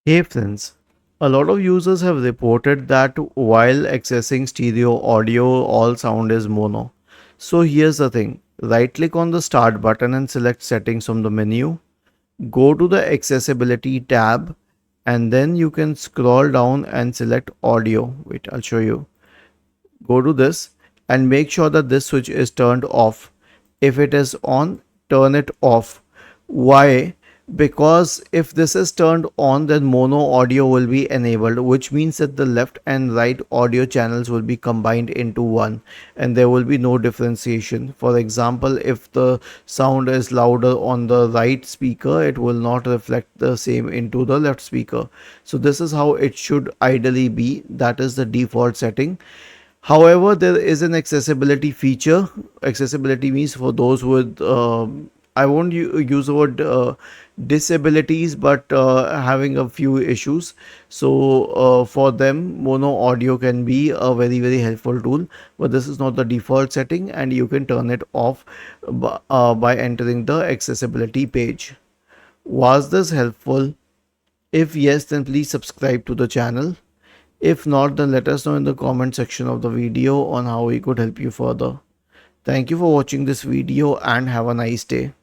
Hey friends, a lot of users have reported that while accessing stereo audio, all sound is mono. So here's the thing, right click on the start button and select settings from the menu. Go to the accessibility tab and then you can scroll down and select audio. Wait, I'll show you. Go to this and make sure that this switch is turned off. If it is on, turn it off. Why? Because if this is turned on, then mono audio will be enabled, which means that the left and right audio channels will be combined into one and there will be no differentiation. For example, if the sound is louder on the right speaker, it will not reflect the same into the left speaker. So this is how it should ideally be. That is the default setting. However, there is an accessibility feature. Accessibility means for those with, I won't use the word disabilities, but having a few issues. So, for them, mono audio can be a very, very helpful tool. But this is not the default setting, and you can turn it off by entering the accessibility page. Was this helpful? If yes, then please subscribe to the channel. If not, then let us know in the comment section of the video on how we could help you further. Thank you for watching this video and have a nice day.